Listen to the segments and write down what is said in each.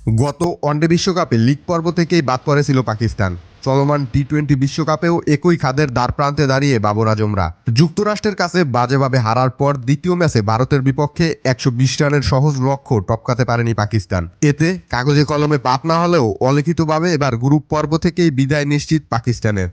গত ওয়ানডে বিশ্বকাপে লিগ পর্ব থেকেই বাদ পড়েছিল পাকিস্তান। চলমান টি-20 বিশ্বকাপেও একই খাদের দ্বারপ্রান্তে দাঁড়িয়ে বাবর আজমরা যুক্তরাষ্ট্রের কাছে বাজেভাবে হারার পর দ্বিতীয় ম্যাচে ভারতের বিপক্ষে 120 রানের সহজ লক্ষ্য টপকাতে পারেনি পাকিস্তান। এতে কাগজে কলমে বাদ না হলেও অলিখিতভাবে এবার গ্রুপ পর্ব থেকেই বিদায় নিশ্চিত পাকিস্তানের।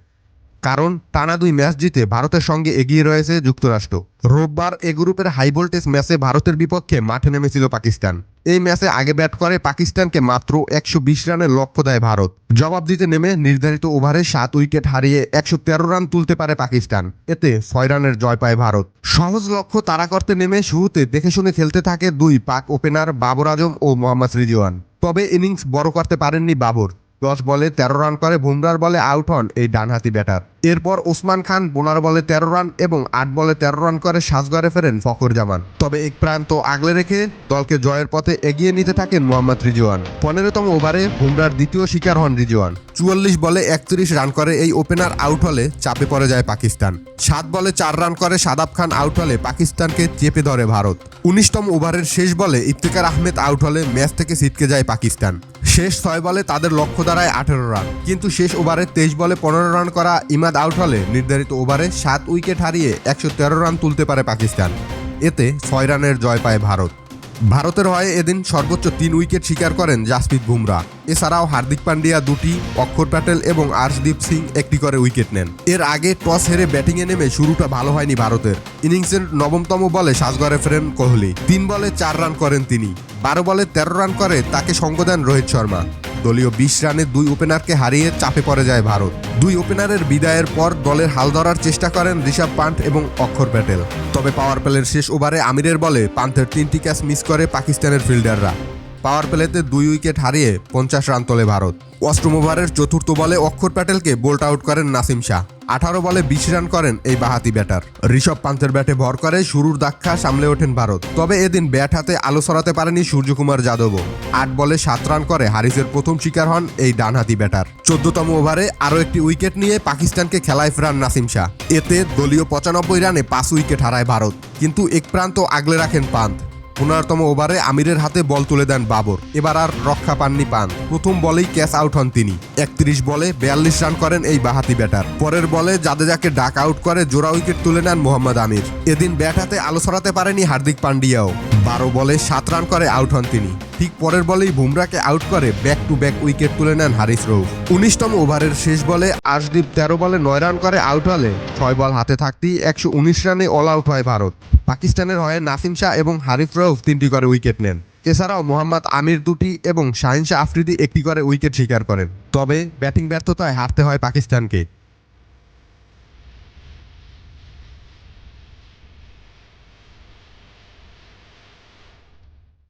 কারণ টানা 2 ম্যাচ জিতে ভারতের সঙ্গে এগিয়ে রয়েছে যুক্তরাষ্ট্র। রোববার এ গ্রুপের হাই ভোল্টেজ ম্যাচে ভারতের বিপক্ষে মাঠে নেমেছিল পাকিস্তান। এই ম্যাচে আগে ব্যাট করে পাকিস্তানকে মাত্র 120 রানের লক্ষ্য দেয় ভারত। জবাব দিতে নেমে নির্ধারিত ওভারে 7 উইকেট হারিয়ে 113 রান তুলতে পারে পাকিস্তান। এতে 6 রানের জয় পায় ভারত। সহজ লক্ষ্য তাড়া করতে নেমে শুরুতে দেখে শুনে খেলতে থাকে দুই পাক ওপেনার বাবর আজম ও মোহাম্মদ রিজওয়ান। তবে ইনিংস বড় করতে পারেননি বাবর। 10 বলে 13 রান করে বুমরার বলে আউট হন এই ডানহাতি ব্যাটার। এরপর ওসমান খান 15 বলে 13 রান এবং 8 বলে 13 রান করে সাজঘরে ফেরেন ফখর জামান। তবে এক প্রান্ত আগলে রেখে দলকে জয়ের পথে এগিয়ে নিতে থাকেন মোহাম্মদ রিজওয়ান। 15তম ওভারে বুমরার দ্বিতীয় শিকার হন রিজওয়ান। 44 বলে 31 রান করে এই ওপেনার আউট হলে চাপে পড়ে যায় পাকিস্তান। 7 বলে 4 রান করে শাদাব খান আউট হলে পাকিস্তানকে চেপে ধরে ভারত। 19তম ওভারের শেষ বলে ইফতেখার আহমেদ আউট হলে ম্যাচ থেকে ছিটকে যায় পাকিস্তান। শেষ 6 বলে তাদের লক্ষ্য দাঁড়ায় 18 রান, কিন্তু শেষ ওভারে 23 বলে 15 রান করা ইমাদ আউট হলে নির্ধারিত ওভারে 7 উইকেট হারিয়ে 113 রান তুলতে পারে পাকিস্তান। এতে 6 রানের জয় পায় ভারত। ভারতের হয়ে এদিন সর্বোচ্চ 3 উইকেট শিকার করেন জাসপ্রীত বুমরা। এছাড়াও হার্দিক পান্ডিয়া 2টি, অক্ষর প্যাটেল এবং আর্শদীপ সিং 1টি করে উইকেট নেন। এর আগে টস হেরে ব্যাটিংয়ে নেমে শুরুটা ভালো হয়নি ভারতের। ইনিংসের 9তম বলে সাজঘরে ফেরেন কোহলি। 3 বলে 4 রান করেন তিনি। 12 বলে 13 রান করে তাকে সঙ্গ দেন রোহিত শর্মা। দলীয় 20 রানে 2 ওপেনারকে হারিয়ে চাপে পড়ে যায় ভারত। 2 ওপেনারের বিদায়ের পর দলের হাল ধরার চেষ্টা করেন ঋষভ পান্ট এবং অক্ষর প্যাটেল। তবে পাওয়ার প্লের শেষ ওভারে আমিরের বলে পান্থের 3টি ক্যাচ মিস করে পাকিস্তানের ফিল্ডাররা। পাওয়ার প্লেতে 2 উইকেট হারিয়ে 50 রান তোলে ভারত। অষ্টম ওভারের চতুর্থ বলে অক্ষর প্যাটেলকে বোল্ট আউট করেন নাসিম শাহ। 18 বলে 20 রান করেন এই বাহাতি ব্যাটার। ঋষভ পান্থের ব্যাটে ভর করে শুরুর ধাক্কা সামলে ওঠেন ভারত। তবে এদিন ব্যাট হাতে আলো ছড়াতে পারেনি সূর্যকুমার যাদবও। 8 বলে 7 রান করে হারিসের প্রথম শিকার হন এই ডানহাতি ব্যাটার। 14তম ওভারে আরও একটি উইকেট নিয়ে পাকিস্তানকে খেলায় ফেরান নাসিম শাহ। এতে দলীয় 95 রানে 5 উইকেট হারায় ভারত, কিন্তু এক প্রান্ত আগলে রাখেন পান্থ। 15তম ওভারে আমিরের হাতে বল তুলে দেন বাবর। এবার আর রক্ষা পাননি পান্থ। প্রথম বলেই ক্যাচ আউট হন তিনি। 31 বলে 42 রান করেন এই বাহাতি ব্যাটার। পরের বলে জাদেজাকে ডাক আউট করে জোড়া উইকেট তুলে নেন মোহাম্মদ আমির। এদিন ব্যাট হাতে আলো ছড়াতে পারেনি হার্দিক পান্ডিয়াও। 12 বলে 7 রান করে আউট হন তিনি। ঠিক পরের বলেই বুমরাকে আউট করে ব্যাক টু ব্যাক উইকেট তুলে নেন হারিস রউফ। 19তম ওভারের শেষ বলে আর্শদীপ 13 বলে 9 রান করে আউট হলে 6 বল হাতে থাকতেই 119 রানে অল আউট হয় ভারত। পাকিস্তানের হয়ে নাসিম শাহ এবং হারিস রউফ 3টি করে উইকেট নেন। এছাড়াও মোহাম্মদ আমির 2টি এবং শাহিন শাহ আফ্রিদি 1টি করে উইকেট শিকার করেন। তবে ব্যাটিং ব্যর্থতায় হারতে হয় পাকিস্তানকে।